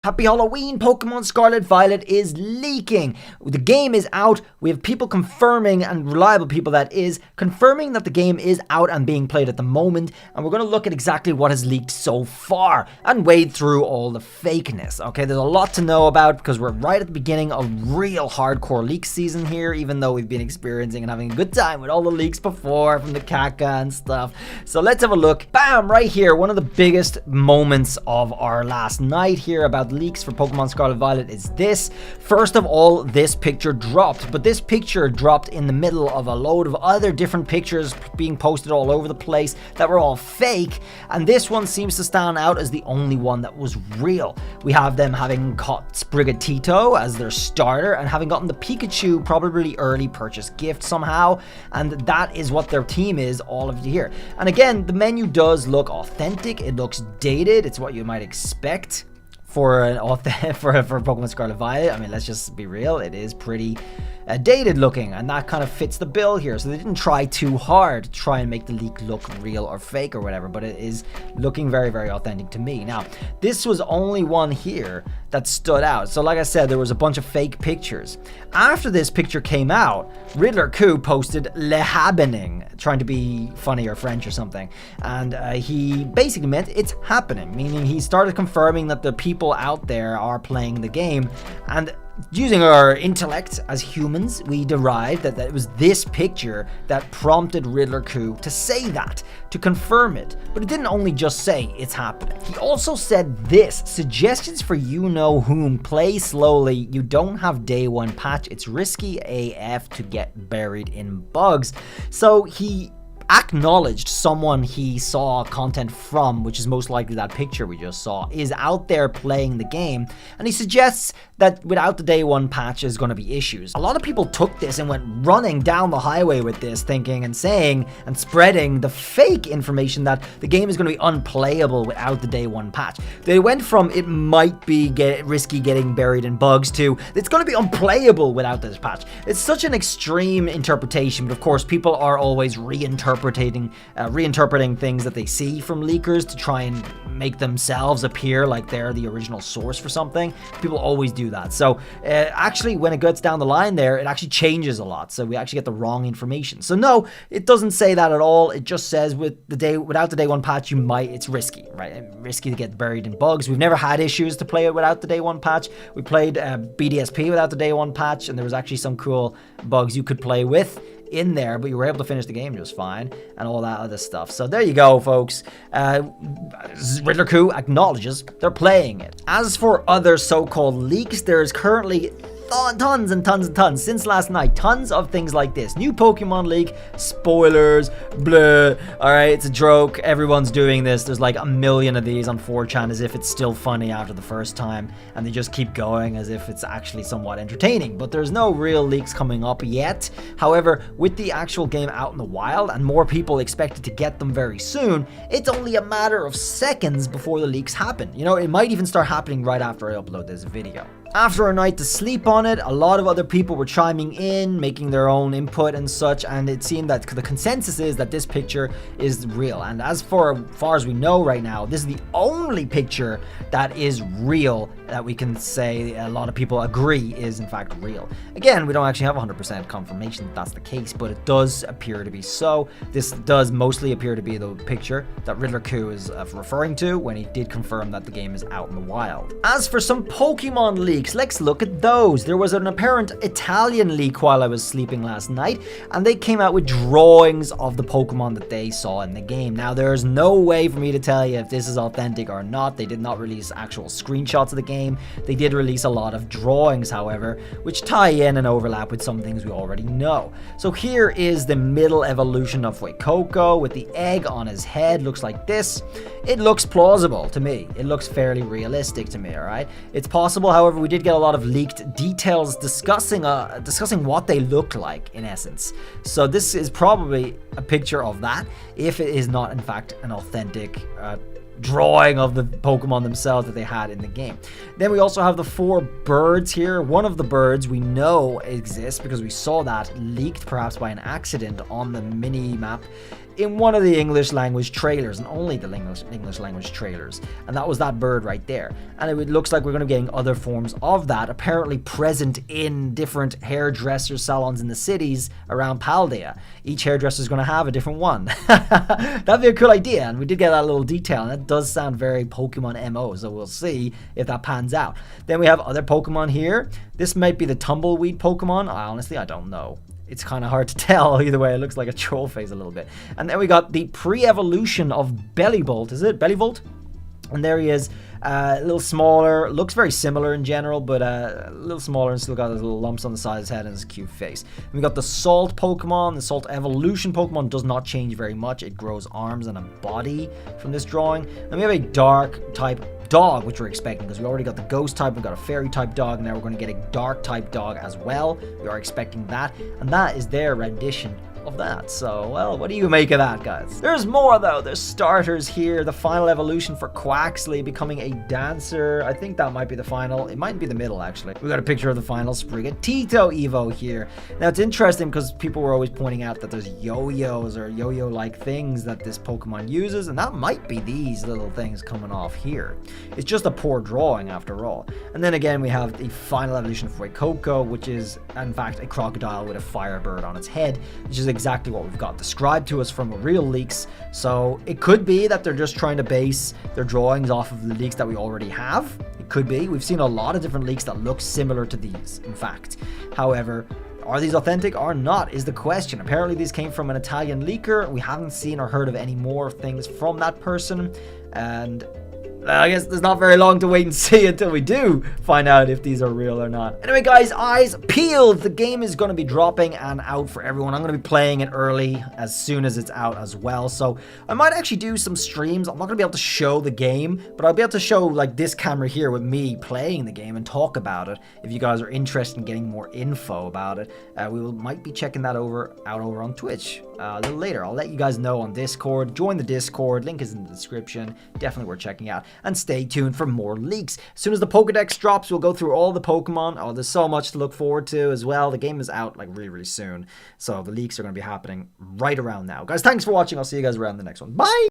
Happy Halloween! Pokemon Scarlet Violet is leaking. The game is out. We have people confirming, and reliable people that is, confirming that the game is out and being played at the moment. And we're going to look at exactly what has leaked so far and wade through all the fakeness. Okay, there's a lot to know about because we're right at the beginning of real hardcore leak season here, even though we've been experiencing and having a good time with all the leaks before from the Kaka and stuff. So let's have a look. Bam! Right here, one of the biggest moments of our last night here about leaks for Pokemon Scarlet Violet is this. First of all, this picture dropped, but this picture dropped in the middle of a load of other different pictures being posted all over the place that were all fake, and this one seems to stand out as the only one that was real. We have them having caught Sprigatito as their starter and having gotten the Pikachu probably early purchase gift somehow, and that is what their team is all of here. And again, the menu does look authentic, it looks dated, it's what you might expect for Pokemon Scarlet Violet. I mean, let's just be real, it is pretty dated looking, and that kind of fits the bill here. So they didn't try too hard to try and make the leak look real or fake or whatever, but it is looking very, very authentic to me. Now, this was only one here that stood out. So like I said, there was a bunch of fake pictures. After this picture came out, Riddler Coup posted Le Happening, trying to be funny or French or something, and he basically meant it's happening, meaning he started confirming that the people out there are playing the game. And using our intellect as humans, we derived that it was this picture that prompted Riddler Coup to say that, to confirm it. But it didn't only just say it's happening. He also said this: suggestions for you know whom, play slowly, you don't have day one patch, it's risky AF to get buried in bugs. So he acknowledged someone he saw content from, which is most likely that picture we just saw, is out there playing the game, and he suggests that without the day one patch there's going to be issues. A lot of people took this and went running down the highway with this, thinking and saying and spreading the fake information that the game is going to be unplayable without the day one patch. They went from it might be risky getting buried in bugs to it's going to be unplayable without this patch. It's such an extreme interpretation, but of course people are always reinterpreting things that they see from leakers to try and make themselves appear like they're the original source for something. People always do that. So actually, when it gets down the line there, it actually changes a lot. So we actually get the wrong information. So no, it doesn't say that at all. It just says without the day one patch, it's risky, right? Risky to get buried in bugs. We've never had issues to play it without the day one patch. We played BDSP without the day one patch, and there was actually some cool bugs you could play with in there, but you were able to finish the game just fine and all that other stuff. So there you go, folks. Riddler Coup acknowledges they're playing it. As for other so-called leaks, there's currently tons and tons and tons since last night. Tons of things like this. New Pokemon leak, spoilers, blah. Alright, it's a joke. Everyone's doing this. There's like a million of these on 4chan as if it's still funny after the first time, and they just keep going as if it's actually somewhat entertaining. But there's no real leaks coming up yet. However, with the actual game out in the wild and more people expected to get them very soon, it's only a matter of seconds before the leaks happen. You know, it might even start happening right after I upload this video. After a night to sleep on it, a lot of other people were chiming in, making their own input and such, and it seemed that the consensus is that this picture is real. And as far as we know right now, this is the only picture that is real that we can say a lot of people agree is in fact real. Again, we don't actually have 100% confirmation that that's the case, but it does appear to be so. This does mostly appear to be the picture that Riddler Coup is referring to when he did confirm that the game is out in the wild. As for some Pokemon leaks, let's look at those. There was an apparent Italian leak while I was sleeping last night, and they came out with drawings of the Pokemon that they saw in the game. Now, there's no way for me to tell you if this is authentic or not. They did not release actual screenshots of the game. They did release a lot of drawings, however, which tie in and overlap with some things we already know. So here is the middle evolution of Fuecoco with the egg on his head. Looks like this. It looks plausible to me. It looks fairly realistic to me, alright? It's possible, however, we did get a lot of leaked details discussing what they look like in essence. So this is probably a picture of that, if it is not in fact an authentic drawing of the Pokemon themselves that they had in the game. Then we also have the 4 birds here. One of the birds we know exists because we saw that leaked perhaps by an accident on the mini map. in one of the English language trailers, and only the English language trailers, and that was that bird right there. And it looks like we're going to be getting other forms of that, apparently present in different hairdresser salons in the cities around Paldea. Each hairdresser is going to have a different one. That'd be a cool idea, and we did get that little detail, and that does sound very Pokemon MO, so we'll see if that pans out. Then we have other Pokemon here. This might be the Tumbleweed Pokemon. Honestly, I don't know. It's kind of hard to tell. Either way, it looks like a troll face a little bit. And then we got the pre-evolution of Bellybolt. Is it Bellybolt? And there he is, a little smaller, looks very similar in general, but a little smaller and still got his little lumps on the side of his head and his cute face. And we got the Salt Pokemon. The Salt Evolution Pokemon does not change very much. It grows arms and a body from this drawing. And we have a Dark type dog, which we're expecting, because we already got the Ghost type, we've got a Fairy type dog, and now we're going to get a Dark type dog as well. We are expecting that, and that is their rendition of that. So, well, what do you make of that, guys? There's more, though. There's starters here. The final evolution for Quaxley becoming a dancer. I think that might be the final. It might be the middle, actually. We got a picture of the final Sprigatito Evo here. Now, it's interesting because people were always pointing out that there's yo-yos or yo-yo-like things that this Pokemon uses, and that might be these little things coming off here. It's just a poor drawing, after all. And then again, we have the final evolution for Coco, which is, in fact, a crocodile with a firebird on its head, which is exactly what we've got described to us from real leaks. So it could be that they're just trying to base their drawings off of the leaks that we already have. It could be. We've seen a lot of different leaks that look similar to these, in fact. However, are these authentic or not is the question. Apparently these came from an Italian leaker. We haven't seen or heard of any more things from that person, and I guess there's not very long to wait and see until we do find out if these are real or not. Anyway, guys, eyes peeled. The game is going to be dropping and out for everyone. I'm going to be playing it early as soon as it's out as well. So I might actually do some streams. I'm not going to be able to show the game, but I'll be able to show like this camera here with me playing the game and talk about it. If you guys are interested in getting more info about it, might be checking that out over on Twitch a little later. I'll let you guys know on Discord. Join the Discord. Link is in the description. Definitely worth checking out. And stay tuned for more leaks. As soon as the Pokedex drops, we'll go through all the Pokemon. Oh, there's so much to look forward to as well. The game is out like really soon. So the leaks are going to be happening right around now. Guys, thanks for watching. I'll see you guys around the next one. Bye!